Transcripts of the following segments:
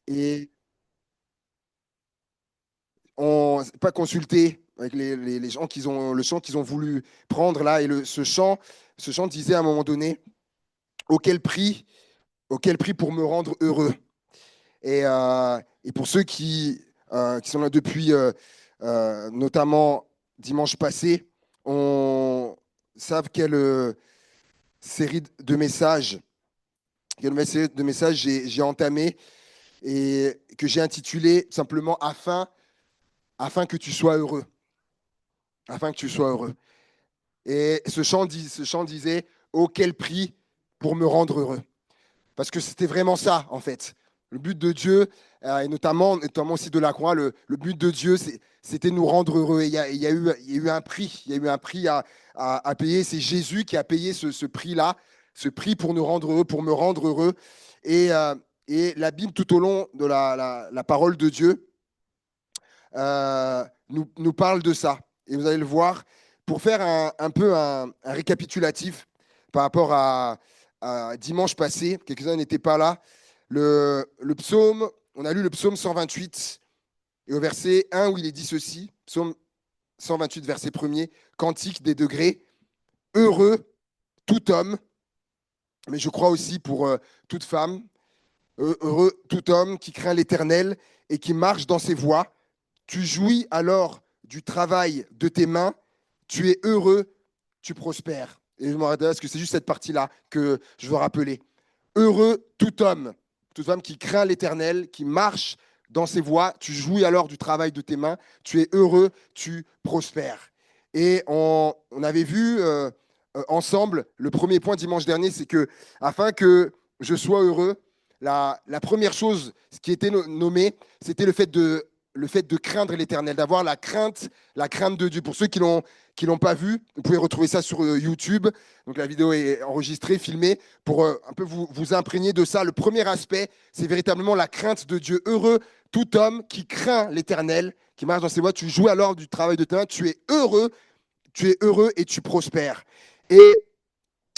Et on pas consulté avec les gens le chant qu'ils ont voulu prendre là. Et ce chant disait à un moment donné, auquel prix, auquel prix pour me rendre heureux. Et pour ceux qui sont là depuis notamment dimanche passé, on savent série de messages, quelle série de messages j'ai entamé et que j'ai intitulé simplement afin que tu sois heureux. Afin que tu sois heureux. Et ce chant disait, oh quel prix pour me rendre heureux. Parce que c'était vraiment ça, en fait. Le but de Dieu, et notamment aussi de la croix, le but de Dieu, c'était de nous rendre heureux. Et il y a eu un prix, il y a eu un prix à payer. C'est Jésus qui a payé ce prix-là, ce prix pour nous rendre heureux, pour me rendre heureux. Et, euh, et la Bible, tout au long de la parole de Dieu, nous parle de ça. Et vous allez le voir, pour faire un peu un récapitulatif par rapport à dimanche passé, quelques-uns n'étaient pas là, le psaume, on a lu le psaume 128, et au verset 1 où il est dit ceci, psaume 128, verset 1er, cantique des degrés, heureux tout homme, mais je crois aussi pour toute femme, heureux tout homme qui craint l'Éternel et qui marche dans ses voies. Tu jouis alors du travail de tes mains, tu es heureux, tu prospères. Et je me rappelle parce que c'est juste cette partie-là que je veux rappeler. Heureux toute femme qui craint l'Éternel, qui marche dans ses voies, tu jouis alors du travail de tes mains, tu es heureux, tu prospères. Et on avait vu ensemble, le premier point dimanche dernier, c'est que afin que je sois heureux, la première chose qui était nommée, c'était le fait de craindre l'Éternel, d'avoir la crainte de Dieu. Pour ceux qui l'ont pas vu, vous pouvez retrouver ça sur YouTube. Donc la vidéo est enregistrée, filmée, pour un peu vous imprégner de ça. Le premier aspect, c'est véritablement la crainte de Dieu. Heureux tout homme qui craint l'Éternel, qui marche dans ses voies. Tu jouis alors du travail de tes mains. Tu es heureux et tu prospères. Et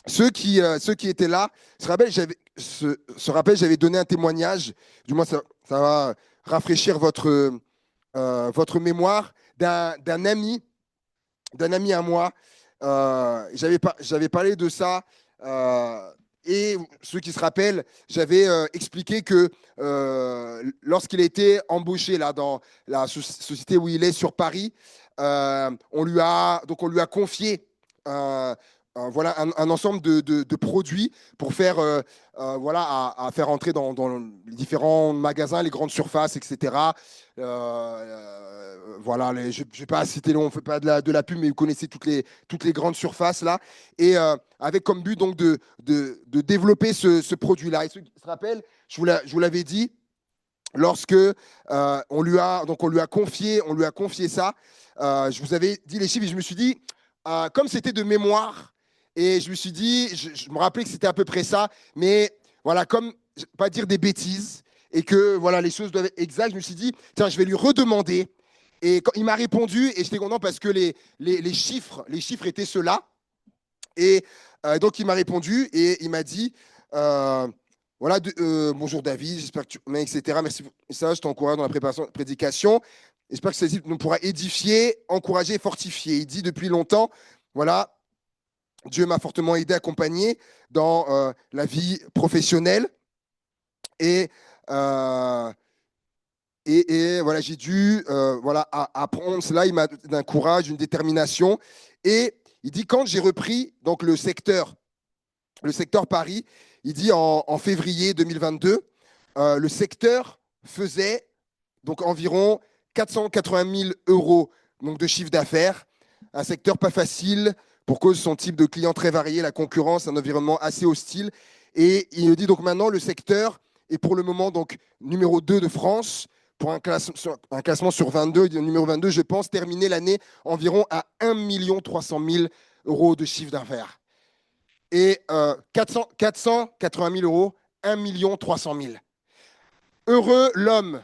ceux qui étaient là se rappellent, j'avais donné un témoignage, du moins ça va rafraîchir votre mémoire, d'un ami à moi. J'avais parlé de ça. Et ceux qui se rappellent, j'avais expliqué que lorsqu'il a été embauché là, dans la société où il est sur Paris, on lui a confié voilà, un ensemble de produits pour faire, voilà, à faire entrer dans les différents magasins, les grandes surfaces, etc. Voilà, je ne vais pas citer, on ne fait pas de la pub, mais vous connaissez toutes les grandes surfaces là. Et avec comme but donc de développer ce produit-là. Et ceux qui se rappellent, je vous l'avais dit, lorsque on lui a confié ça, je vous avais dit les chiffres et je me suis dit, comme c'était de mémoire, et je me suis dit, je me rappelais que c'était à peu près ça, mais voilà, comme pas dire des bêtises et que voilà les choses doivent être exactes, je me suis dit, tiens, je vais lui redemander. Et quand il m'a répondu, et j'étais content parce que les chiffres étaient ceux-là. Et donc, il m'a répondu et il m'a dit voilà, bonjour David, j'espère que tu vas, etc. Merci pour ça, je t'encourage dans la préparation, prédication. J'espère que ceci nous pourra édifier, encourager, fortifier. Il dit depuis longtemps voilà, Dieu m'a fortement aidé, accompagné dans la vie professionnelle. Et, euh, et voilà, j'ai dû voilà, apprendre cela. Il m'a donné un courage, une détermination. Et il dit quand j'ai repris donc le secteur Paris, il dit en février 2022, le secteur faisait donc environ 480 000 euros donc, de chiffre d'affaires. Un secteur pas facile pour cause de son type de client très varié, la concurrence, un environnement assez hostile. Et il dit donc maintenant le secteur est pour le moment donc numéro 2 de France pour un classement sur 22, numéro 22, je pense terminer l'année environ à 1 300 000 euros de chiffre d'affaires et 480 000 euros, 1 300 000. Heureux l'homme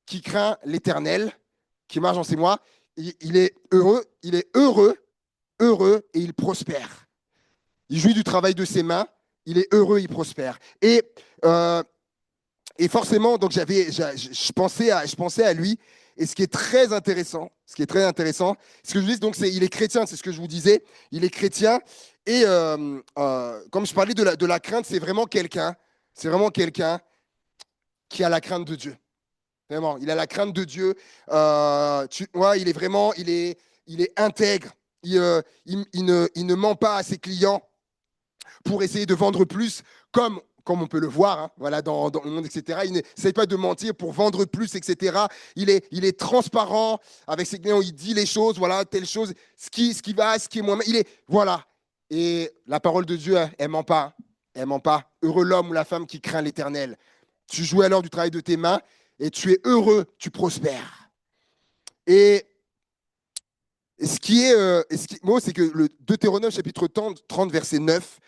qui craint l'Éternel, qui marche dans ses voies. Il est heureux, heureux et il prospère. Il jouit du travail de ses mains, il est heureux, il prospère. Et Et forcément, donc je pensais à lui. Et ce qui est très intéressant, ce que je dis, donc il est chrétien, c'est ce que je vous disais. Il est chrétien. Et comme je parlais de la crainte, c'est vraiment quelqu'un qui a la crainte de Dieu. Vraiment, il a la crainte de Dieu. Ouais, il est intègre. Il ne ment pas à ses clients pour essayer de vendre plus, comme on peut le voir, hein, voilà, dans le monde, etc. Il n'essaie pas de mentir pour vendre plus, etc. Il est transparent avec ses clients, il dit les choses, voilà, telle chose, ce qui va, ce qui est moins. Voilà. Et la parole de Dieu, elle ment pas. Elle ment pas. Heureux l'homme ou la femme qui craint l'Éternel. Tu jouis alors du travail de tes mains et tu es heureux, tu prospères. Et ce qui est, moi, c'est que le Deutéronome chapitre 30, verset 9,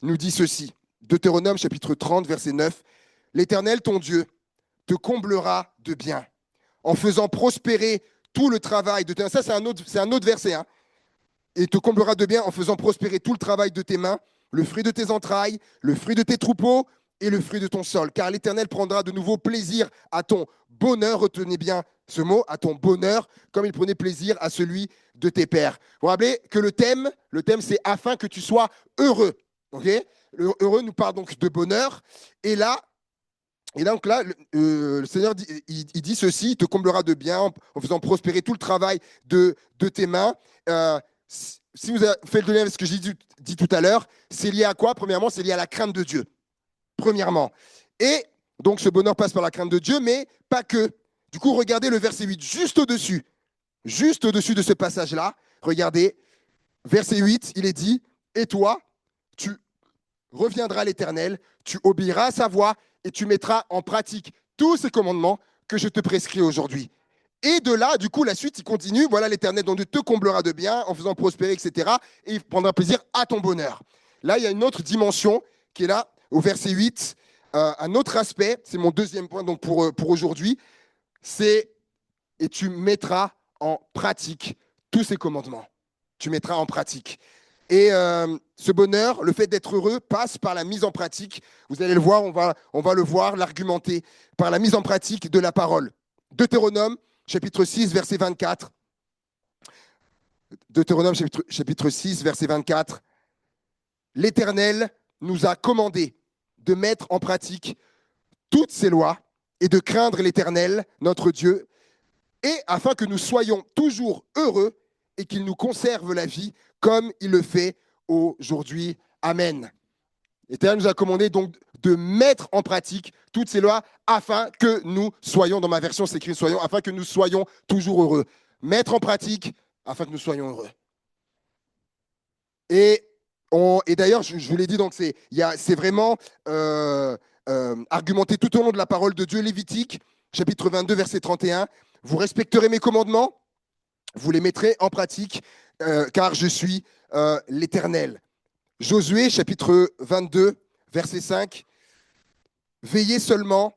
nous dit ceci. Deutéronome chapitre 30, verset 9. L'Éternel, ton Dieu, te comblera de bien en faisant prospérer tout le travail de tes mains. Ça, c'est un autre verset. Hein. Et te comblera de bien en faisant prospérer tout le travail de tes mains, le fruit de tes entrailles, le fruit de tes troupeaux et le fruit de ton sol. Car l'Éternel prendra de nouveau plaisir à ton bonheur. Retenez bien ce mot, à ton bonheur, comme il prenait plaisir à celui de tes pères. Vous vous rappelez que le thème c'est afin que tu sois heureux. Okay, le heureux nous parle donc de bonheur. Et donc là, le Seigneur dit, il dit ceci, il te comblera de bien en faisant prospérer tout le travail de tes mains. Si vous avez fait le lien avec ce que j'ai dit tout à l'heure, c'est lié à quoi? Premièrement, c'est lié à la crainte de Dieu. Premièrement. Et donc ce bonheur passe par la crainte de Dieu, mais pas que. Du coup, regardez le verset 8, juste au-dessus de ce passage-là. Regardez, verset 8, il est dit, et toi, tu reviendras à l'Éternel, tu obéiras à sa voix et tu mettras en pratique tous ces commandements que je te prescris aujourd'hui. Et de là, du coup, la suite, il continue. Voilà, l'Éternel, donc, te comblera de bien en faisant prospérer, etc. Et il prendra plaisir à ton bonheur. Là, il y a une autre dimension qui est là, au verset 8. Un autre aspect, c'est mon deuxième point donc pour aujourd'hui, c'est « et tu mettras en pratique tous ces commandements ». Tu mettras en pratique. Et ce bonheur, le fait d'être heureux, passe par la mise en pratique. Vous allez le voir, on va le voir, l'argumenter, par la mise en pratique de la parole. Deutéronome, chapitre 6, verset 24. Deutéronome, chapitre 6, verset 24. L'Éternel nous a commandé de mettre en pratique toutes ces lois et de craindre l'Éternel, notre Dieu, et afin que nous soyons toujours heureux et qu'il nous conserve la vie comme il le fait aujourd'hui. Amen. L'Éternel nous a commandé donc de mettre en pratique toutes ces lois afin que nous soyons, dans ma version c'est écrit soyons, afin que nous soyons toujours heureux. Mettre en pratique afin que nous soyons heureux. Et d'ailleurs, je vous l'ai dit, donc c'est vraiment argumenté tout au long de la parole de Dieu. Lévitique, chapitre 22, verset 31. Vous respecterez mes commandements, vous les mettrez en pratique, car je suis l'Éternel. Josué, chapitre 22, verset 5. Veillez seulement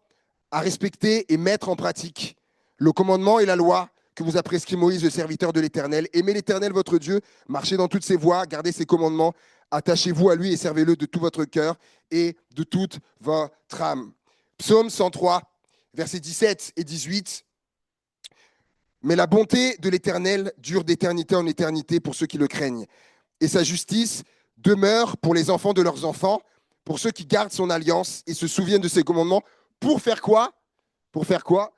à respecter et mettre en pratique le commandement et la loi que vous a prescrit Moïse, le serviteur de l'Éternel. Aimez l'Éternel, votre Dieu, marchez dans toutes ses voies, gardez ses commandements, attachez-vous à lui et servez-le de tout votre cœur et de toute votre âme. Psaume 103, versets 17 et 18. Mais la bonté de l'Éternel dure d'éternité en éternité pour ceux qui le craignent. Et sa justice demeure pour les enfants de leurs enfants, pour ceux qui gardent son alliance et se souviennent de ses commandements. Pour faire quoi? Pour faire quoi?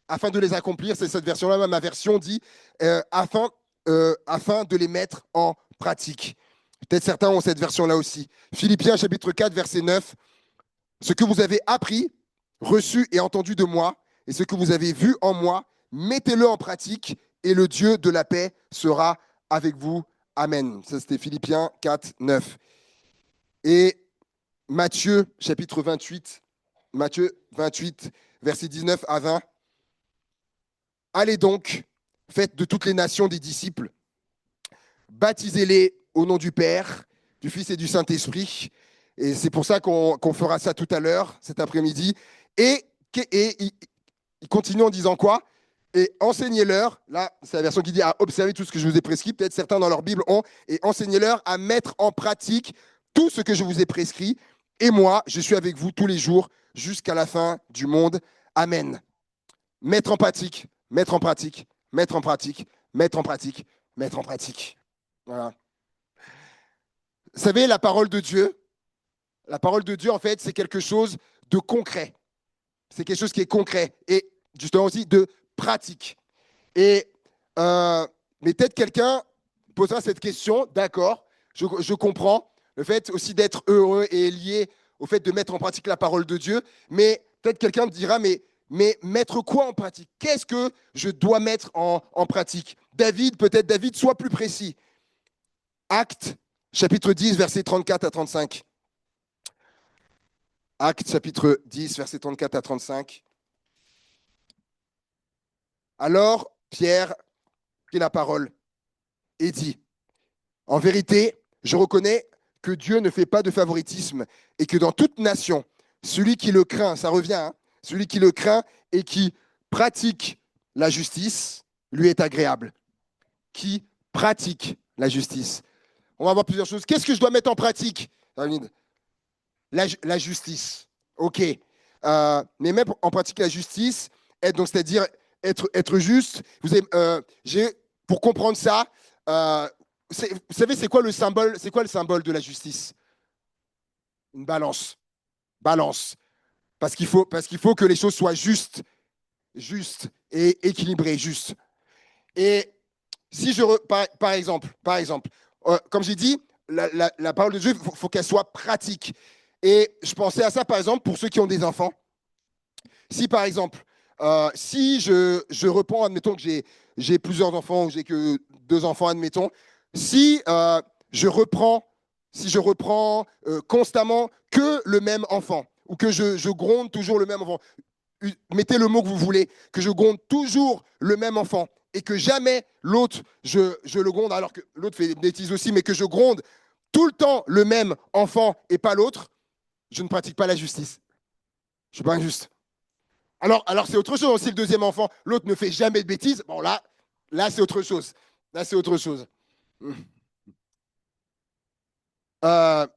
Afin de les accomplir. C'est cette version-là, ma version dit, afin de les mettre en pratique. Peut-être certains ont cette version-là aussi. Philippiens chapitre 4, verset 9. Ce que vous avez appris, reçu et entendu de moi, et ce que vous avez vu en moi, mettez-le en pratique et le Dieu de la paix sera avec vous. Amen. Ça, c'était Philippiens 4, 9. Et Matthieu, chapitre 28, versets 19 à 20. Allez donc, faites de toutes les nations des disciples, baptisez-les au nom du Père, du Fils et du Saint-Esprit. Et c'est pour ça qu'on fera ça tout à l'heure, cet après-midi. Et il continue en disant quoi? Et enseignez-leur, là c'est la version qui dit à observer tout ce que je vous ai prescrit, peut-être certains dans leur Bible ont, et enseignez-leur à mettre en pratique tout ce que je vous ai prescrit, Et moi, je suis avec vous tous les jours jusqu'à la fin du monde. Amen. Mettre en pratique, mettre en pratique, mettre en pratique, mettre en pratique, mettre en pratique. Voilà. Vous savez, la parole de Dieu, en fait, c'est quelque chose de concret. C'est quelque chose qui est concret et justement aussi de pratique. Et mais peut-être quelqu'un posera cette question, d'accord, je comprends, le fait aussi d'être heureux et lié au fait de mettre en pratique la parole de Dieu, mais peut-être quelqu'un me dira, mais mettre quoi en pratique? Qu'est-ce que je dois mettre en pratique? David, sois plus précis. Actes, chapitre 10, versets 34 à 35. Actes, chapitre 10, versets 34 à 35. Alors, Pierre prit la parole et dit, en vérité, je reconnais que Dieu ne fait pas de favoritisme et que dans toute nation, celui qui le craint, ça revient, hein, celui qui le craint et qui pratique la justice, lui est agréable. Qui pratique la justice. On va voir plusieurs choses. Qu'est-ce que je dois mettre en pratique, David? La justice. OK. Mais même en pratique la justice, c'est-à-dire être juste. Pour comprendre ça, vous savez, c'est quoi le symbole de la justice? Une balance. Balance. Parce qu'il faut que les choses soient justes et équilibrées, justes. Et si par exemple, comme j'ai dit, la parole de Dieu, il faut qu'elle soit pratique. Et je pensais à ça, par exemple, pour ceux qui ont des enfants. Si, par exemple, si je reprends, admettons que j'ai plusieurs enfants ou j'ai que 2 enfants, admettons, si je reprends constamment que le même enfant ou que je gronde toujours le même enfant, mettez le mot que vous voulez, que je gronde toujours le même enfant et que jamais l'autre, je le gronde, alors que l'autre fait des bêtises aussi, mais que je gronde tout le temps le même enfant et pas l'autre, je ne pratique pas la justice. Je ne suis pas injuste. Alors c'est autre chose. Si le deuxième enfant, l'autre ne fait jamais de bêtises, bon là c'est autre chose. Là, c'est autre chose. Euh,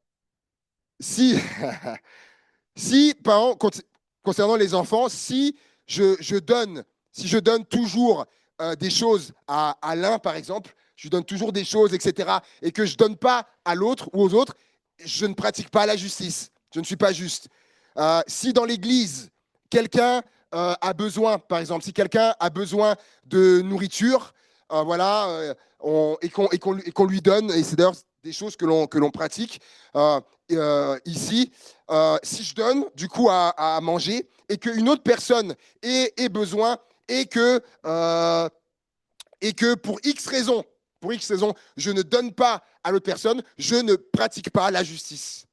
si, si, par exemple, concernant les enfants, si je donne toujours des choses à l'un, par exemple, je lui donne toujours des choses, etc., et que je ne donne pas à l'autre ou aux autres, je ne pratique pas la justice. Je ne suis pas juste. Si dans l'Église, quelqu'un a besoin, par exemple, si quelqu'un a besoin de nourriture, voilà, et qu'on lui donne, et c'est d'ailleurs des choses que l'on pratique ici, si je donne du coup à manger et qu'une autre personne ait besoin et que pour X raisons, je ne donne pas à l'autre personne, je ne pratique pas la justice.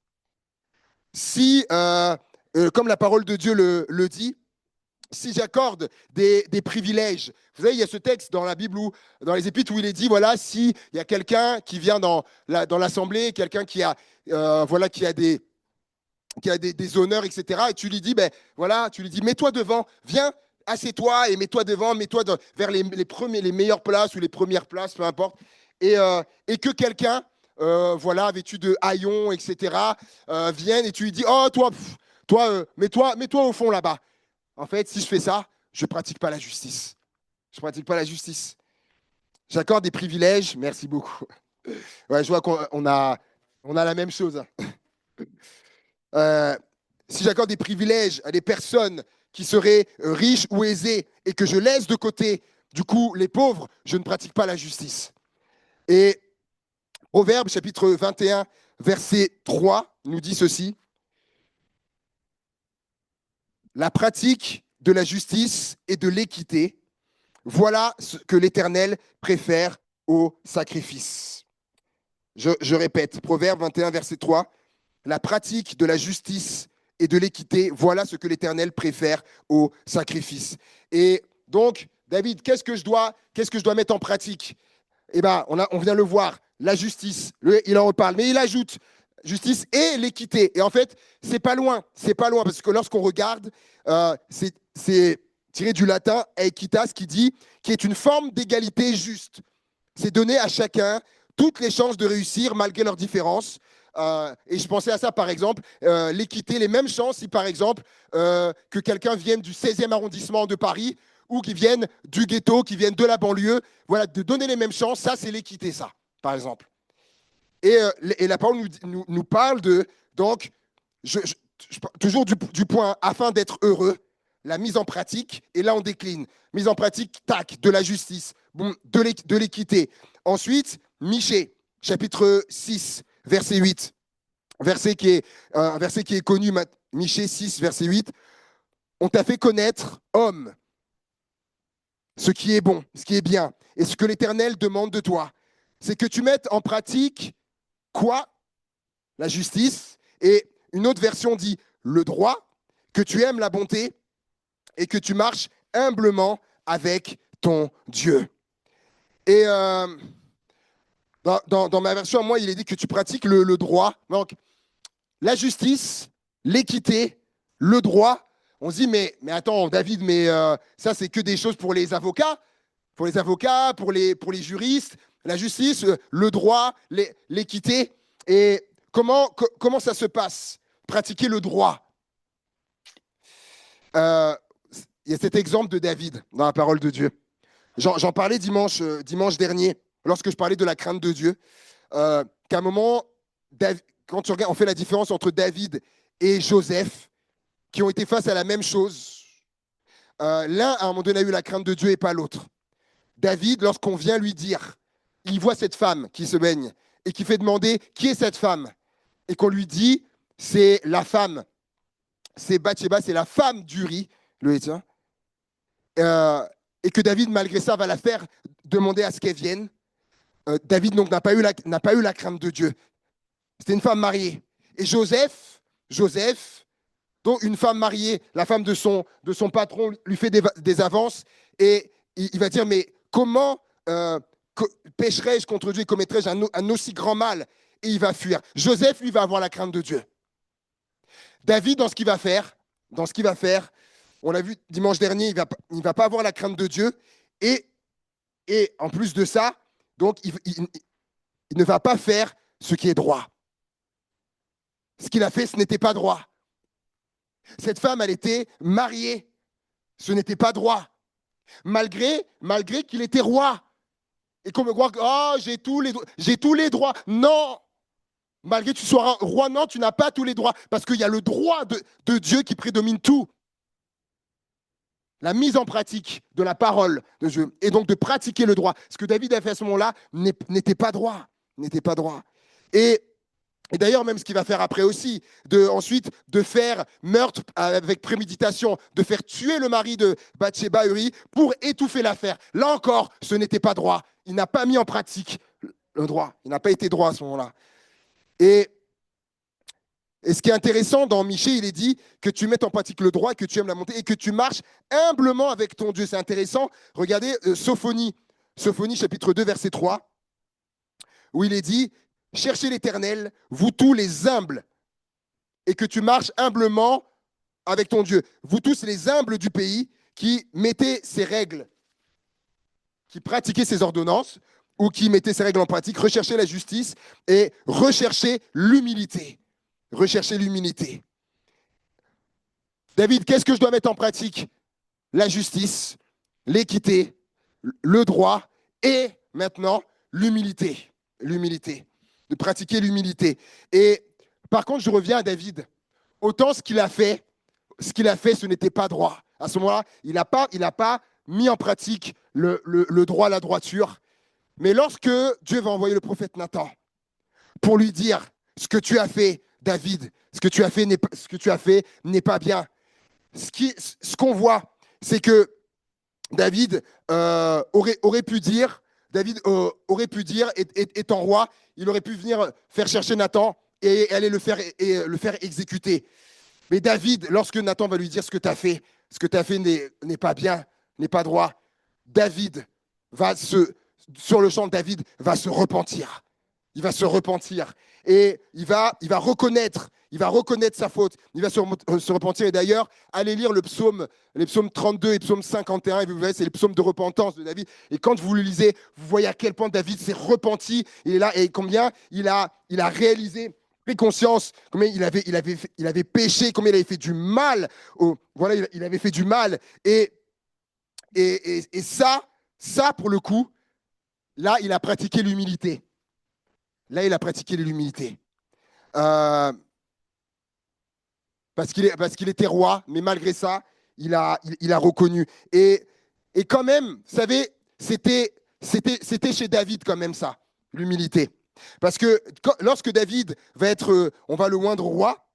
Si, comme la parole de Dieu le dit, si j'accorde des privilèges, vous savez, il y a ce texte dans la Bible, dans les Épîtres, où il est dit, voilà, s'il y a quelqu'un qui vient dans l'assemblée, quelqu'un voilà, qui a des honneurs, etc., et tu lui dis, ben voilà, tu lui dis, mets-toi devant, viens, assieds-toi et mets-toi devant, mets-toi vers les meilleures places ou les premières places, peu importe, et que quelqu'un, voilà, vêtu de haillons, etc., vienne et tu lui dis, oh, toi, mets-toi au fond là-bas. En fait, si je fais ça, je ne pratique pas la justice. Je ne pratique pas la justice. J'accorde des privilèges. Merci beaucoup. Ouais, je vois qu'on a la même chose. Euh, si j'accorde des privilèges à des personnes qui seraient riches ou aisées et que je laisse de côté, du coup, les pauvres, je ne pratique pas la justice. Et Proverbe, chapitre 21, verset 3, nous dit ceci. La pratique de la justice et de l'équité, voilà ce que l'Éternel préfère au sacrifice. Je répète, Proverbe 21, verset 3, la pratique de la justice et de l'équité, voilà ce que l'Éternel préfère au sacrifice. Et donc, David, qu'est-ce que je dois mettre en pratique? Eh bien, on vient le voir, la justice, il en reparle, mais il ajoute justice et l'équité. Et en fait, c'est pas loin, parce que lorsqu'on regarde, c'est tiré du latin equitas qui est une forme d'égalité juste. C'est donner à chacun toutes les chances de réussir malgré leurs différences. Et je pensais à ça, par exemple, l'équité, les mêmes chances si, par exemple, que quelqu'un vienne du 16e arrondissement de Paris ou qui vienne du ghetto, qui vienne de la banlieue. Voilà, de donner les mêmes chances, ça, c'est l'équité, ça, par exemple. Et la parole nous parle de, donc, toujours du point, afin d'être heureux, la mise en pratique, et là on décline. Mise en pratique, tac, de la justice, bon, de l'équité. Ensuite, Michée, chapitre 6, verset 8. Un verset qui est connu, Michée 6, verset 8. On t'a fait connaître, homme, ce qui est bon, ce qui est bien, et ce que l'Éternel demande de toi. C'est que tu mettes en pratique quoi? La justice. Et une autre version dit le droit, que tu aimes la bonté et que tu marches humblement avec ton Dieu. Et dans ma version, moi, il est dit que tu pratiques le droit. Donc, la justice, l'équité, le droit. On se dit, mais attends, David, mais ça, c'est que des choses pour les avocats, pour les juristes, la justice, le droit, l'équité. Et comment ça se passe? Pratiquer le droit. Il y a cet exemple de David dans la parole de Dieu. J'en parlais dimanche dernier, lorsque je parlais de la crainte de Dieu, qu'à un moment, quand tu regardes, on fait la différence entre David et Joseph, qui ont été face à la même chose. L'un, à un moment donné, a eu la crainte de Dieu et pas l'autre. David, lorsqu'on vient lui dire, il voit cette femme qui se baigne et qui fait demander qui est cette femme, et qu'on lui dit, c'est la femme, c'est Bathsheba, c'est la femme d'Uri, le Héthien, et que David, malgré ça, va la faire demander à ce qu'elle vienne. David donc n'a pas eu la crainte de Dieu. C'était une femme mariée. Et Joseph, donc une femme mariée, la femme de son patron, lui fait des avances et il va dire, mais comment pécherais-je contre Dieu et commettrais-je un aussi grand mal? Et il va fuir. Joseph, lui, va avoir la crainte de Dieu. David, dans ce qu'il va faire, on l'a vu dimanche dernier, il va pas avoir la crainte de Dieu. Et en plus de ça, donc il ne va pas faire ce qui est droit. Ce qu'il a fait, ce n'était pas droit. Cette femme, elle était mariée. Ce n'était pas droit. Malgré qu'il était roi. Et qu'on me croit que oh, j'ai tous les droits. Non. Malgré que tu sois un roi, non, tu n'as pas tous les droits. Parce qu'il y a le droit de Dieu qui prédomine tout. La mise en pratique de la parole de Dieu. Et donc de pratiquer le droit. Ce que David a fait à ce moment-là n'était pas droit. N'était pas droit. Et d'ailleurs, même ce qu'il va faire après aussi, ensuite de faire meurtre avec préméditation, de faire tuer le mari de Bathsheba, Uri, pour étouffer l'affaire. Là encore, ce n'était pas droit. Il n'a pas mis en pratique le droit. Il n'a pas été droit à ce moment-là. Et ce qui est intéressant dans Michée, il est dit que tu mettes en pratique le droit, que tu aimes la montée et que tu marches humblement avec ton Dieu. C'est intéressant. Regardez Sophonie chapitre 2, verset 3, où il est dit « Cherchez l'Éternel, vous tous les humbles, et que tu marches humblement avec ton Dieu. Vous tous les humbles du pays qui mettez ces règles, qui pratiquez ces ordonnances, ou qui mettez ces règles en pratique, recherchez la justice et recherchez l'humilité. » Recherchez l'humilité. David, qu'est-ce que je dois mettre en pratique? La justice, l'équité, le droit et maintenant l'humilité. L'humilité. De pratiquer l'humilité. Et par contre, je reviens à David. Autant ce qu'il a fait, ce n'était pas droit. À ce moment-là, il n'a pas mis en pratique le droit, la droiture. Mais lorsque Dieu va envoyer le prophète Nathan pour lui dire ce que tu as fait, David, ce que tu as fait n'est pas bien. Ce qu'on voit, c'est que David aurait pu dire, étant roi, il aurait pu venir faire chercher Nathan et aller le faire exécuter. Mais David, lorsque Nathan va lui dire ce que tu as fait n'est pas bien, n'est pas droit, David sur le champ, David va se repentir. Il va se repentir et il va reconnaître sa faute. Il va se repentir. Et d'ailleurs, allez lire les psaumes 32 et psaume 51. Et vous verrez, c'est les psaumes de repentance de David. Et quand vous le lisez, vous voyez à quel point David s'est repenti. Il est là et combien il a réalisé pris conscience combien il avait péché, combien il avait fait du mal. Voilà, il avait fait du mal. Et ça, pour le coup, là, il a pratiqué l'humilité. Là, il a pratiqué l'humilité. Euh, parce qu'il était roi, mais malgré ça, il a reconnu. Et quand même, vous savez, c'était chez David quand même ça, l'humilité. Parce que lorsque David va être, on va le oindre roi,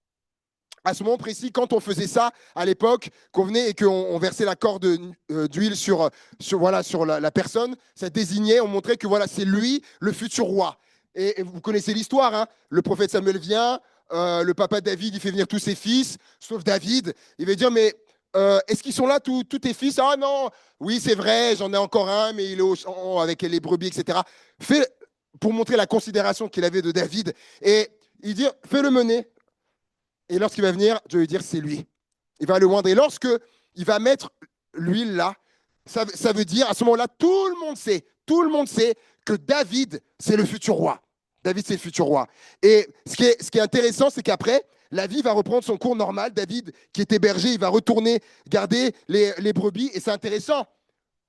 à ce moment précis, quand on faisait ça à l'époque, qu'on venait et qu'on versait la corde d'huile sur la personne, ça désignait, on montrait que voilà, c'est lui le futur roi. Et vous connaissez l'histoire, hein, le prophète Samuel vient, le papa David, il fait venir tous ses fils, sauf David. Il va dire, mais est-ce qu'ils sont là, tous tes fils? Ah non, oui, c'est vrai, j'en ai encore un, mais il est au champ avec les brebis, etc. Fait, pour montrer la considération qu'il avait de David. Et il dit, fais-le mener. Et lorsqu'il va venir, je vais lui dire, c'est lui. Il va le moindre. Et lorsque il va mettre l'huile là, ça veut dire, à ce moment-là, tout le monde sait que David, c'est le futur roi. David, c'est le futur roi. Et ce qui est intéressant, c'est qu'après, la vie va reprendre son cours normal. David, qui était berger, il va retourner garder les brebis. Et c'est intéressant.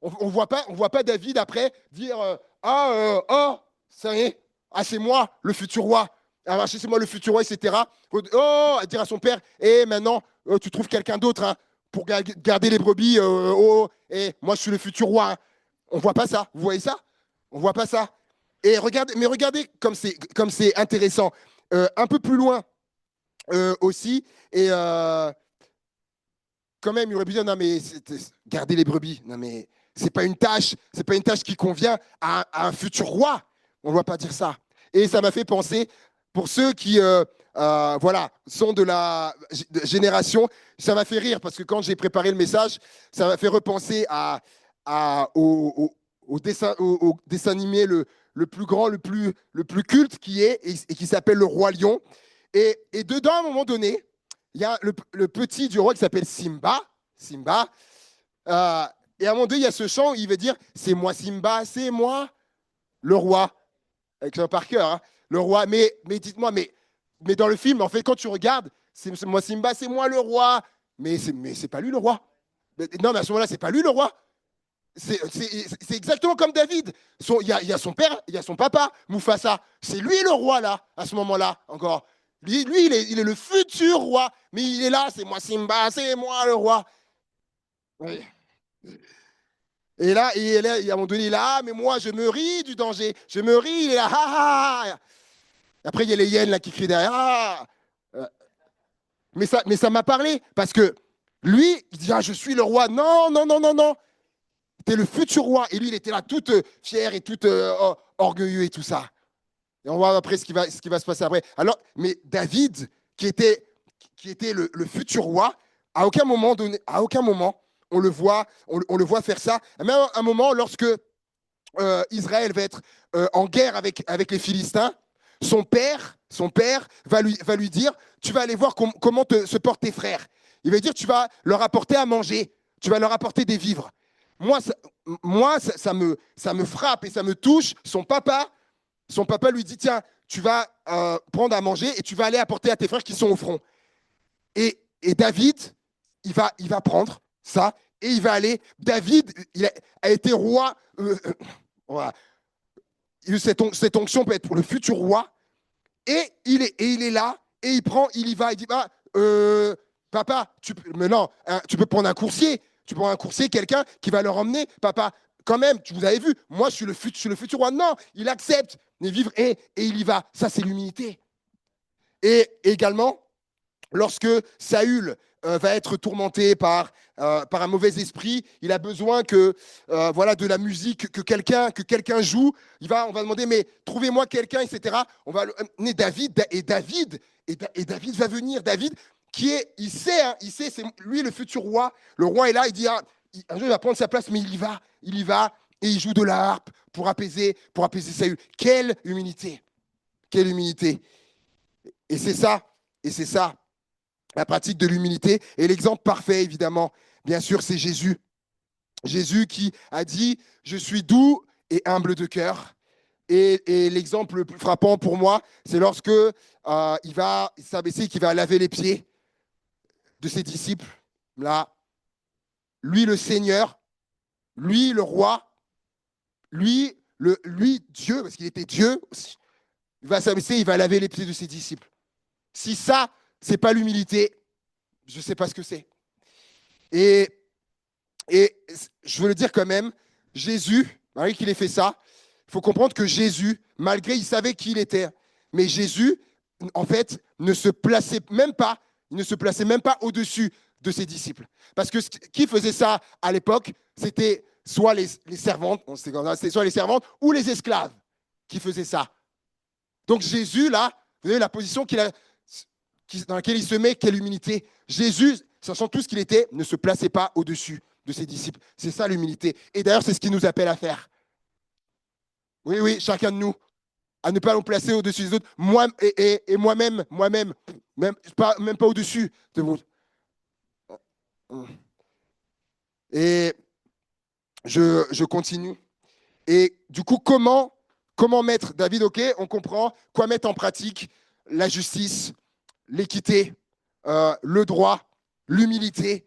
On voit pas David après dire oh, ça y est, ah, c'est moi, le futur roi. Alors, c'est moi le futur roi, etc. Oh, à dire à son père, et maintenant, tu trouves quelqu'un d'autre hein, pour garder les brebis. Et moi, je suis le futur roi. Hein. On voit pas ça. Vous voyez ça? On voit pas ça. Et regardez comme c'est intéressant. Un peu plus loin aussi. Et quand même, il aurait pu dire non mais garder les brebis. Non mais c'est pas une tâche qui convient à un futur roi. On ne doit pas dire ça. Et ça m'a fait penser pour ceux qui voilà sont de la génération, ça m'a fait rire parce que quand j'ai préparé le message, ça m'a fait repenser au dessin animé le plus grand, le plus culte qui est et qui s'appelle Le Roi Lion. Et dedans, à un moment donné, il y a le petit du roi qui s'appelle Simba. Simba. Euh, et à un moment donné, il y a ce chant où il veut dire c'est moi Simba, c'est moi le roi. Avec un par cœur, hein, le roi. Mais dites-moi, mais dans le film, en fait, quand tu regardes, c'est moi Simba, c'est moi le roi. Mais c'est pas lui le roi. Non, mais à ce moment-là, c'est pas lui le roi. C'est exactement comme David. Il y a son père, il y a son papa, Mufasa. C'est lui le roi, là, à ce moment-là, encore. Lui il est le futur roi. Mais il est là, c'est moi Simba, c'est moi le roi. Oui. Et là, à un moment donné, il est là, ah, mais moi, je me ris du danger. Je me ris, il est là, ah, ah, ah. Après, il y a les hyènes là, qui crient derrière. Ah. Mais ça m'a parlé, parce que lui, il dit, ah, je suis le roi. Non, non, non, non, non. T'es le futur roi. Et lui, il était là, tout fier et tout orgueilleux et tout ça. Et on voit après ce qui va se passer après. Alors, mais David, qui était le futur roi, à aucun moment, on le voit faire ça. Même à un moment, lorsque Israël va être en guerre avec les Philistins, son père va lui dire, tu vas aller voir comment se portent tes frères. Il va dire, tu vas leur apporter à manger, tu vas leur apporter des vivres. Ça me frappe et ça me touche. Son papa lui dit, tiens, tu vas prendre à manger et tu vas aller apporter à tes frères qui sont au front. Et David, il va prendre ça et il va aller. David, il a été roi. Voilà. Cette onction peut être pour le futur roi. Et il est là et il y va. Il dit, bah, papa, mais non, hein, tu peux prendre un coursier. Tu prends un coursier, quelqu'un qui va leur emmener. Papa, quand même, vous avez vu, moi, je suis le futur roi. Non, il accepte les vivres et il y va. Ça, c'est l'humilité. Et également, lorsque Saül va être tourmenté par un mauvais esprit, il a besoin voilà, de la musique, que quelqu'un joue. On va demander, mais trouvez-moi quelqu'un, etc. On va amener David, et David va venir. David, il sait, c'est lui le futur roi. Le roi est là, il dit, ah, un jour il va prendre sa place, mais il y va, et il joue de la harpe pour apaiser Saül. Quelle humilité! Quelle humilité! Et c'est ça, la pratique de l'humilité. Et l'exemple parfait, évidemment, bien sûr, c'est Jésus. Jésus qui a dit, je suis doux et humble de cœur. Et l'exemple le plus frappant pour moi, c'est lorsque il va s'abaisser, qu'il va laver les pieds de ses disciples. Là, lui le Seigneur, lui le roi, lui Dieu, parce qu'il était Dieu, il va s'abaisser, il va laver les pieds de ses disciples. Si ça, c'est pas l'humilité, je ne sais pas ce que c'est. Et, et je veux le dire quand même, Jésus, malgré qu'il ait fait ça, il faut comprendre que Jésus, malgré il savait qui il était, mais Jésus, en fait, ne se plaçait même pas, il ne se plaçait même pas au-dessus de ses disciples. Parce que qui faisait ça à l'époque, c'était soit les servantes, c'était soit les servantes ou les esclaves qui faisaient ça. Donc Jésus, là, vous voyez la position dans laquelle il se met, quelle humilité. Jésus, sachant tout ce qu'il était, ne se plaçait pas au-dessus de ses disciples. C'est ça l'humilité. Et d'ailleurs, c'est ce qu'il nous appelle à faire. Oui, oui, chacun de nous, à ne pas nous placer au-dessus des autres. Moi et moi-même, même pas au-dessus de vous. Et je continue. Et du coup, comment mettre, David, ok, on comprend, quoi mettre en pratique la justice, l'équité, le droit, l'humilité.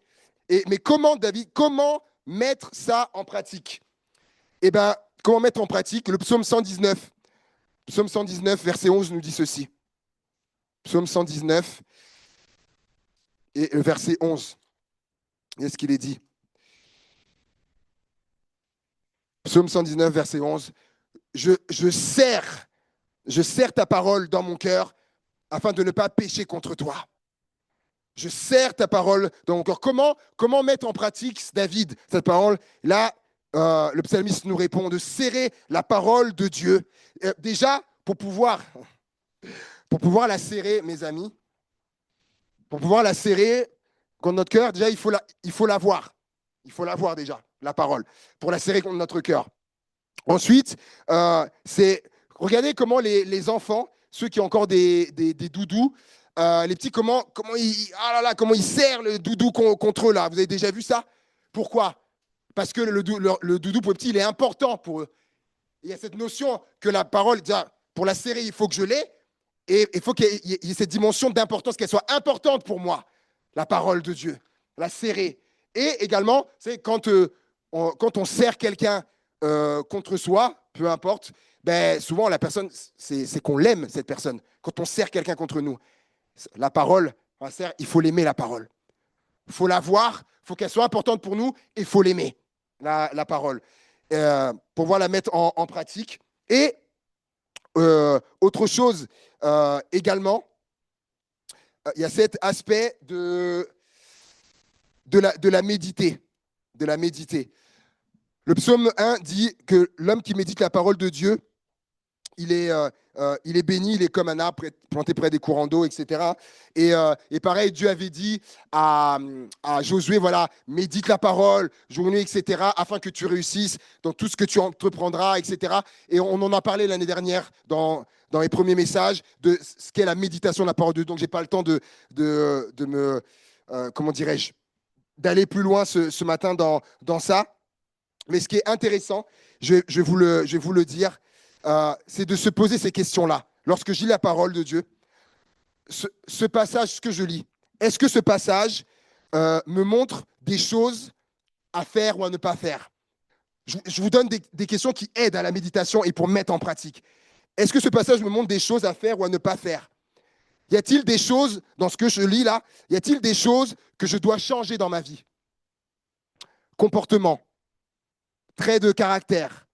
Mais comment, David, comment mettre ça en pratique? Eh bien, comment mettre en pratique? Le psaume 119, verset 11 nous dit ceci. Psaume 119 et le verset 11. Qu'est-ce qu'il est dit? Psaume 119, verset 11. Je serre ta parole dans mon cœur afin de ne pas pécher contre toi. Je serre ta parole dans mon cœur. Comment mettre en pratique, David, cette parole? Là, le psalmiste nous répond de serrer la parole de Dieu. Déjà, pour pouvoir la serrer, mes amis, pour pouvoir la serrer contre notre cœur, déjà, il faut la voir. Il faut la voir déjà, la parole, pour la serrer contre notre cœur. Ensuite, regardez comment les enfants, ceux qui ont encore des doudous, les petits, comment ils serrent le doudou contre eux, là. Vous avez déjà vu ça? Pourquoi? Parce que le doudou pour les petits, il est important pour eux. Il y a cette notion que la parole, déjà, pour la serrer, il faut que je l'ai, et il faut qu'il y ait cette dimension d'importance, qu'elle soit importante pour moi, la parole de Dieu, la serrer. Et également, c'est quand on serre quelqu'un contre soi, peu importe, ben, souvent la personne, c'est qu'on l'aime, cette personne. Quand on serre quelqu'un contre nous, la parole, il faut l'aimer, la parole. Il faut la voir, il faut qu'elle soit importante pour nous, et il faut l'aimer, la parole, pour pouvoir la mettre en pratique. Et autre chose également, il y a cet aspect de la méditer. De la méditer. Le psaume 1 dit que l'homme qui médite la parole de Dieu, il est béni, il est comme un arbre planté près des courants d'eau, etc. Et pareil, Dieu avait dit à Josué, voilà, médite la parole, journée, etc., afin que tu réussisses dans tout ce que tu entreprendras, etc. Et on en a parlé l'année dernière dans les premiers messages de ce qu'est la méditation de la parole de Dieu. Donc, je n'ai pas le temps de me, comment dirais-je, d'aller plus loin ce matin dans ça. Mais ce qui est intéressant, je vais vous le dire, c'est de se poser ces questions-là. Lorsque je lis la parole de Dieu, ce passage que je lis, est-ce que ce passage me montre des choses à faire ou à ne pas faire? Je vous donne des questions qui aident à la méditation et pour mettre en pratique. Est-ce que ce passage me montre des choses à faire ou à ne pas faire? Y a-t-il des choses, dans ce que je lis là, y a-t-il des choses que je dois changer dans ma vie? Comportement, traits de caractère.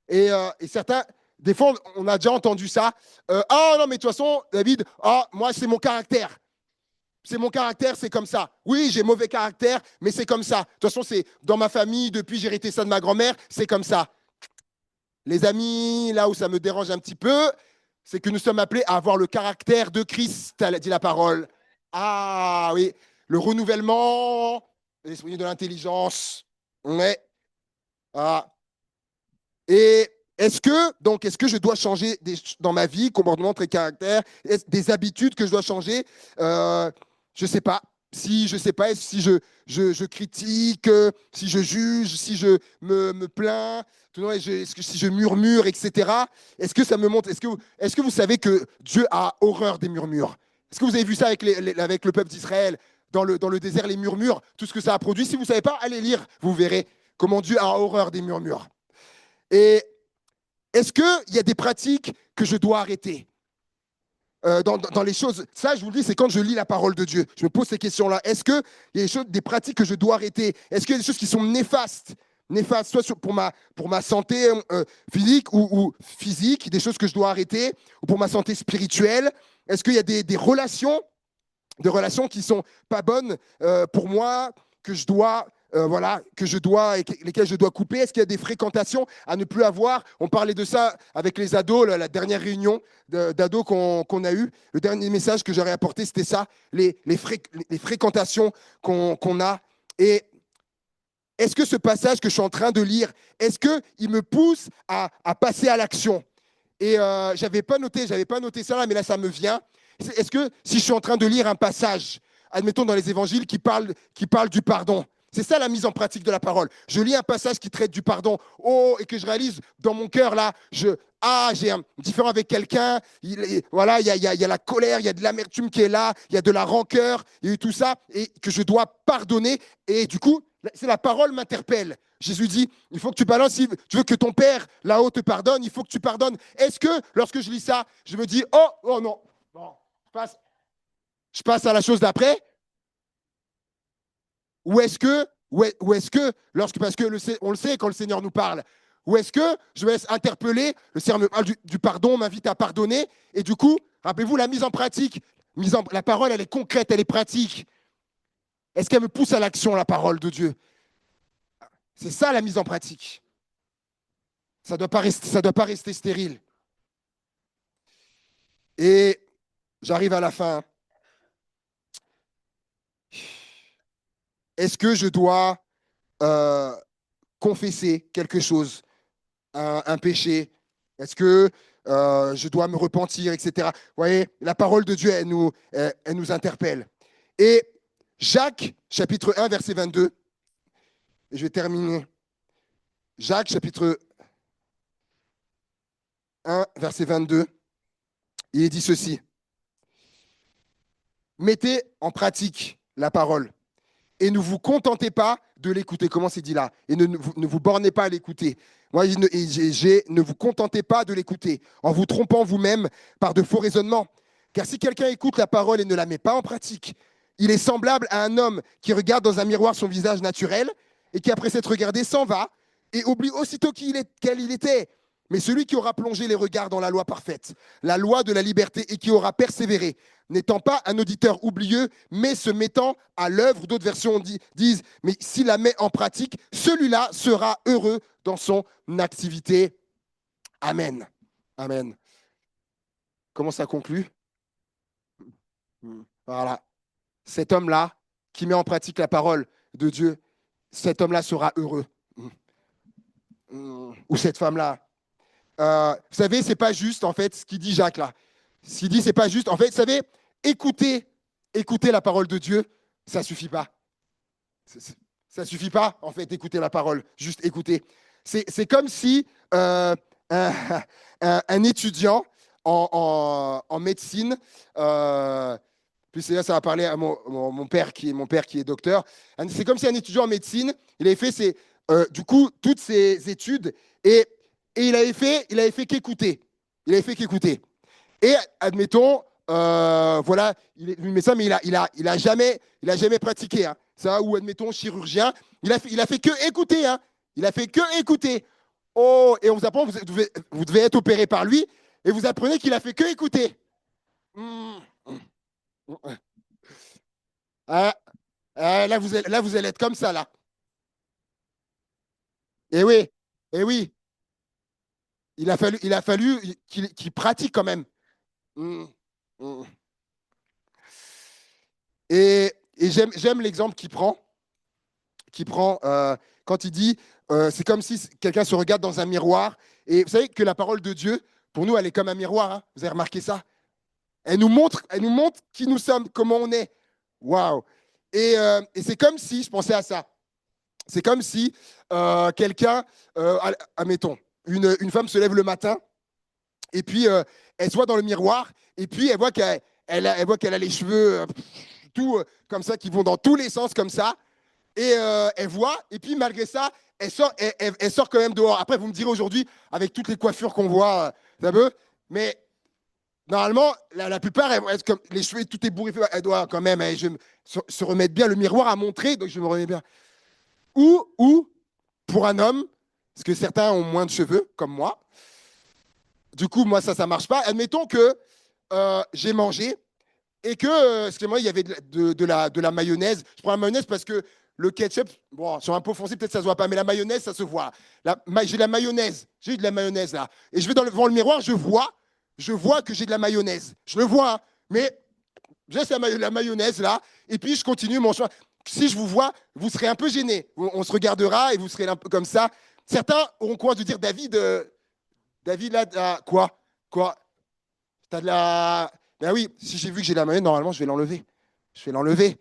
Et certains, des fois, on a déjà entendu ça. Ah non, mais de toute façon, David, moi, c'est mon caractère. C'est mon caractère, c'est comme ça. Oui, j'ai mauvais caractère, mais c'est comme ça. De toute façon, c'est dans ma famille, depuis j'ai hérité ça de ma grand-mère, c'est comme ça. Les amis, là où ça me dérange un petit peu, c'est que nous sommes appelés à avoir le caractère de Christ, dit la parole. Ah oui, le renouvellement, l'esprit de l'intelligence. Ouais. Ah. Et est-ce que je dois changer dans ma vie, comportement, trait de caractère, des habitudes que je dois changer? Je ne sais pas. si je sais pas, si je critique, si je juge, si je me plains, si je murmure, etc. Est-ce que ça me montre, est-ce que vous savez que Dieu a horreur des murmures? Est-ce que vous avez vu ça avec, avec le peuple d'Israël dans le désert, les murmures, tout ce que ça a produit? Si vous ne savez pas, allez lire, vous verrez comment Dieu a horreur des murmures. Et est-ce qu'il y a des pratiques que je dois arrêter dans les choses? Ça, je vous le dis, c'est quand je lis la parole de Dieu. Je me pose ces questions-là. Est-ce qu'il y a des pratiques que je dois arrêter? Est-ce qu'il y a des choses qui sont néfastes, soit pour ma santé physique ou physique, des choses que je dois arrêter, ou pour ma santé spirituelle? Est-ce qu'il y a des relations qui sont pas bonnes pour moi, que je dois, lesquelles je dois couper? Est-ce qu'il y a des fréquentations à ne plus avoir? On parlait de ça avec les ados, la dernière réunion d'ados qu'on a eue. Le dernier message que j'aurais apporté, c'était ça, les fréquentations qu'on a. Et est-ce que ce passage que je suis en train de lire, est-ce qu'il me pousse à passer à l'action? Et j'avais pas noté ça là, mais là, ça me vient. Est-ce que si je suis en train de lire un passage, admettons dans les évangiles, qui parle du pardon, c'est ça la mise en pratique de la parole. Je lis un passage qui traite du pardon, et que je réalise dans mon cœur, là, j'ai un différend avec quelqu'un, voilà, il y a la colère, il y a de l'amertume qui est là, il y a de la rancœur, il y a eu tout ça, et que je dois pardonner. Et du coup, c'est la parole m'interpelle. Jésus dit, il faut que tu balances, si tu veux que ton Père là-haut te pardonne, il faut que tu pardonnes. Est-ce que, lorsque je lis ça, je me dis, oh non, bon, je passe à la chose d'après? Ou est-ce que, parce que on le sait quand le Seigneur nous parle, ou est-ce que je me laisse interpeller, le Seigneur me parle du pardon, m'invite à pardonner, et du coup, rappelez-vous la mise en pratique, la parole, elle est concrète, elle est pratique. Est-ce qu'elle me pousse à l'action, la parole de Dieu? C'est ça la mise en pratique. Ça doit pas rester stérile. Et j'arrive à la fin. Est-ce que je dois confesser quelque chose, un péché? Est-ce que je dois me repentir, etc. Vous voyez, la parole de Dieu, elle nous interpelle. Et Jacques, chapitre 1, verset 22, et je vais terminer. Jacques, chapitre 1, verset 22, il dit ceci. Mettez en pratique la parole et ne vous contentez pas de l'écouter. Comment c'est dit là? Et ne vous bornez pas à l'écouter. Moi, ne vous contentez pas de l'écouter en vous trompant vous-même par de faux raisonnements. Car si quelqu'un écoute la parole et ne la met pas en pratique, il est semblable à un homme qui regarde dans un miroir son visage naturel et qui, après s'être regardé, s'en va et oublie aussitôt quel il était. Mais celui qui aura plongé les regards dans la loi parfaite, la loi de la liberté, et qui aura persévéré, n'étant pas un auditeur oublieux, mais se mettant à l'œuvre, d'autres versions disent, mais s'il la met en pratique, celui-là sera heureux dans son activité. Amen. Amen. Comment ça conclut? Voilà. Cet homme-là, qui met en pratique la parole de Dieu, cet homme-là sera heureux. Ou cette femme-là. Vous savez, c'est pas juste, en fait, ce qu'il dit Jacques là. Ce qu'il dit, c'est pas juste. En fait, vous savez, écouter la parole de Dieu, ça suffit pas. Ça suffit pas, en fait, d'écouter la parole. Juste écouter. C'est comme si un étudiant en médecine, puis là, ça va parler à mon père qui est docteur. C'est comme si un étudiant en médecine, il avait fait du coup toutes ses études et il avait fait qu'écouter. Il avait fait qu'écouter. Et admettons, voilà, il est médecin, mais il a jamais pratiqué. Hein. Ça, ou admettons, chirurgien, il a fait que écouter. Hein. Il a fait que écouter. Oh, et on vous apprend, vous devez être opéré par lui, et vous apprenez qu'il a fait que écouter. Ah, là, vous allez être comme ça, là. Eh oui, eh oui. Il a fallu qu'il pratique quand même. Mm, mm. Et j'aime l'exemple qu'il prend quand il dit, c'est comme si quelqu'un se regarde dans un miroir. Et vous savez que la parole de Dieu, pour nous, elle est comme un miroir. Hein. Vous avez remarqué ça? Elle nous montre qui nous sommes, comment on est. Waouh! Et c'est comme si, je pensais à ça, c'est comme si quelqu'un, admettons, une femme se lève le matin, et puis elle se voit dans le miroir, et puis elle voit qu'elle a les cheveux tout comme ça, qui vont dans tous les sens comme ça, et elle voit, et puis malgré ça, elle sort quand même dehors. Après, vous me direz aujourd'hui, avec toutes les coiffures qu'on voit, ça peut, mais normalement, la plupart, comme les cheveux, tout est bourré, elle doit quand même se remettre bien, le miroir à montrer, donc je me remets bien. Ou pour un homme, parce que certains ont moins de cheveux, comme moi, du coup, moi, ça ne marche pas. Admettons que j'ai mangé et que, excusez-moi, il y avait de la mayonnaise. Je prends la mayonnaise parce que le ketchup, bon, sur un pot foncé, peut-être ça ne se voit pas, mais la mayonnaise, ça se voit. J'ai de la mayonnaise. J'ai eu de la mayonnaise, là. Et je vais devant le miroir, je vois que j'ai de la mayonnaise. Je le vois, hein, mais j'ai la mayonnaise, là, et puis je continue mon choix. Si je vous vois, vous serez un peu gêné. On se regardera et vous serez un peu comme ça. Certains auront quoi de dire, David, David, là, quoi? Quoi? T'as de la. Ben oui, si j'ai vu que j'ai de la mayonnaise, normalement, je vais l'enlever. Je vais l'enlever.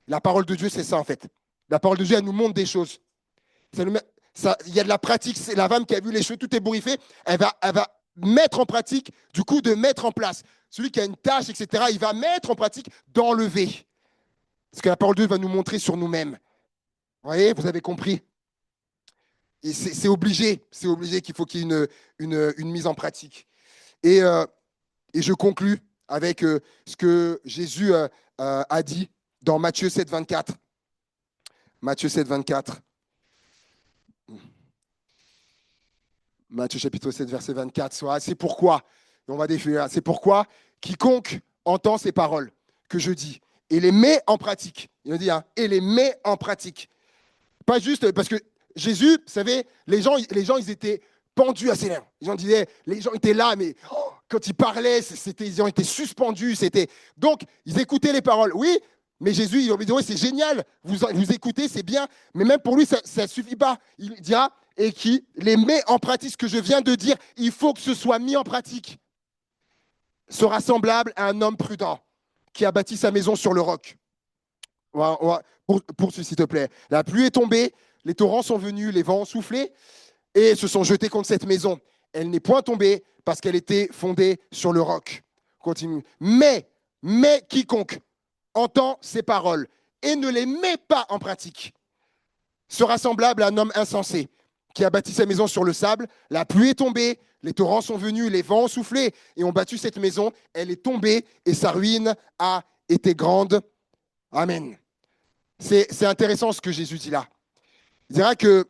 La parole de Dieu, c'est ça, en fait. La parole de Dieu, elle nous montre des choses. Il y a de la pratique. C'est la femme qui a vu les cheveux tout ébouriffés. Elle va mettre en pratique, du coup, de mettre en place. Celui qui a une tâche, etc., il va mettre en pratique d'enlever. Parce que la parole de Dieu va nous montrer sur nous-mêmes. Vous voyez, vous avez compris. Et c'est obligé qu'il faut qu'il y ait une mise en pratique. Et, euh, et je conclus avec ce que Jésus a dit dans Matthieu 7, 24. Matthieu 7, 24. Matthieu chapitre 7, verset 24. C'est pourquoi, et on va définir, c'est pourquoi quiconque entend ces paroles que je dis et les met en pratique, il a dit, hein, et les met en pratique. Pas juste parce que Jésus, vous savez, les gens ils étaient pendus à ses lèvres. Les gens étaient là, mais quand ils parlaient, ils ont été suspendus. Donc, ils écoutaient les paroles. Oui, mais Jésus, il leur dit, oui, c'est génial, vous écoutez, c'est bien, mais même pour lui, ça ne suffit pas. Il dira, et qui les met en pratique, ce que je viens de dire, il faut que ce soit mis en pratique. Sera semblable à un homme prudent qui a bâti sa maison sur le roc. Poursuis, s'il te plaît. La pluie est tombée, les torrents sont venus, les vents ont soufflé et se sont jetés contre cette maison. Elle n'est point tombée parce qu'elle était fondée sur le roc. Continue. Mais quiconque entend ces paroles et ne les met pas en pratique sera semblable à un homme insensé qui a bâti sa maison sur le sable. La pluie est tombée, les torrents sont venus, les vents ont soufflé et ont battu cette maison. Elle est tombée et sa ruine a été grande. Amen. C'est intéressant ce que Jésus dit là. Il dira que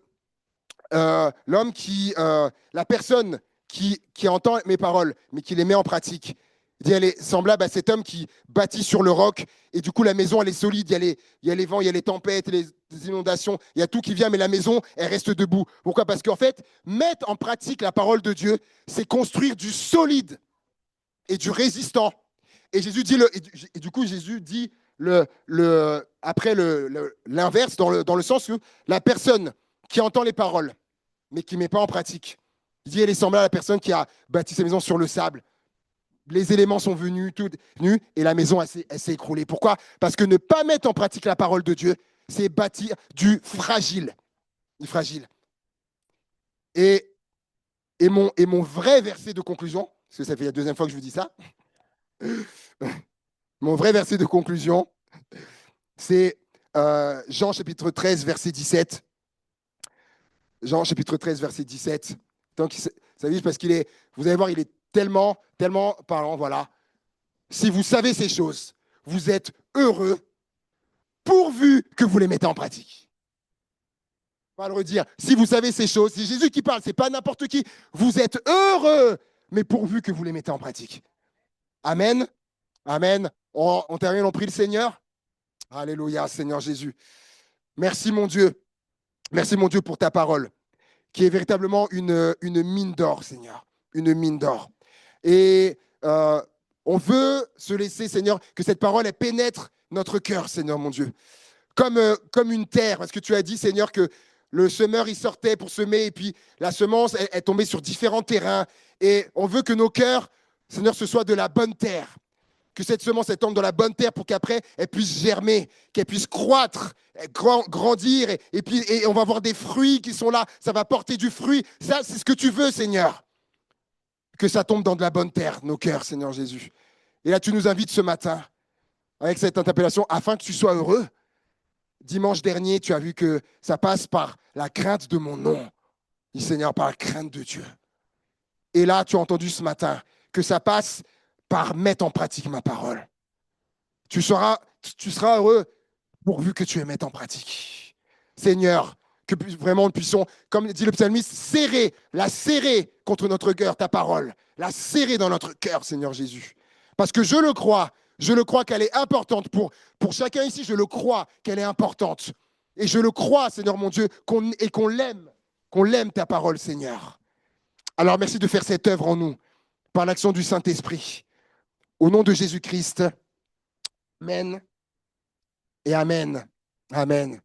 la personne qui entend mes paroles, mais qui les met en pratique, il dit, elle est semblable à cet homme qui bâtit sur le roc, et du coup la maison elle est solide, il y a les vents, il y a les tempêtes, les inondations, il y a tout qui vient, mais la maison elle reste debout. Pourquoi? Parce qu'en fait, mettre en pratique la parole de Dieu, c'est construire du solide et du résistant. Et Jésus dit et du coup Jésus dit après l'inverse, dans le sens où la personne qui entend les paroles, mais qui ne met pas en pratique, il dit, elle est semblable à la personne qui a bâti sa maison sur le sable. Les éléments sont venus, et la maison, elle s'est écroulée. Pourquoi? Parce que ne pas mettre en pratique la parole de Dieu, c'est bâtir du fragile. Du fragile. Et mon vrai verset de conclusion, parce que ça fait la deuxième fois que je vous dis ça, mon vrai verset de conclusion, c'est Jean chapitre 13, verset 17. Jean chapitre 13, verset 17. Donc, ça veut dire parce vous allez voir, il est tellement parlant, voilà. Si vous savez ces choses, vous êtes heureux pourvu que vous les mettez en pratique. On va le redire. Si vous savez ces choses, c'est Jésus qui parle, c'est pas n'importe qui. Vous êtes heureux, mais pourvu que vous les mettez en pratique. Amen. Amen. On termine, on prie le Seigneur. Alléluia, Seigneur Jésus. Merci mon Dieu. Merci mon Dieu pour ta parole, qui est véritablement une mine d'or, Seigneur. Une mine d'or. Et on veut se laisser, Seigneur, que cette parole elle pénètre notre cœur, Seigneur mon Dieu. Comme une terre, parce que tu as dit, Seigneur, que le semeur, il sortait pour semer, et puis la semence, elle tombait sur différents terrains. Et on veut que nos cœurs, Seigneur, ce soit de la bonne terre. que cette semence elle tombe dans la bonne terre pour qu'après, elle puisse germer, qu'elle puisse croître, grandir, et on va avoir des fruits qui sont là. Ça va porter du fruit. Ça, c'est ce que tu veux, Seigneur. Que ça tombe dans de la bonne terre, nos cœurs, Seigneur Jésus. Et là, tu nous invites ce matin avec cette interpellation afin que tu sois heureux. Dimanche dernier, tu as vu que ça passe par la crainte de mon nom. Dis Seigneur, par la crainte de Dieu. Et là, tu as entendu ce matin que ça passe par mettre en pratique ma parole. Tu seras heureux pourvu que tu les mettes en pratique. Seigneur, que vraiment nous puissions, comme dit le psalmiste, la serrer contre notre cœur, ta parole. La serrer dans notre cœur, Seigneur Jésus. Parce que je le crois qu'elle est importante pour chacun ici, je le crois qu'elle est importante. Et je le crois, Seigneur mon Dieu, qu'on l'aime ta parole, Seigneur. Alors merci de faire cette œuvre en nous, par l'action du Saint-Esprit. Au nom de Jésus-Christ, amen et amen. Amen.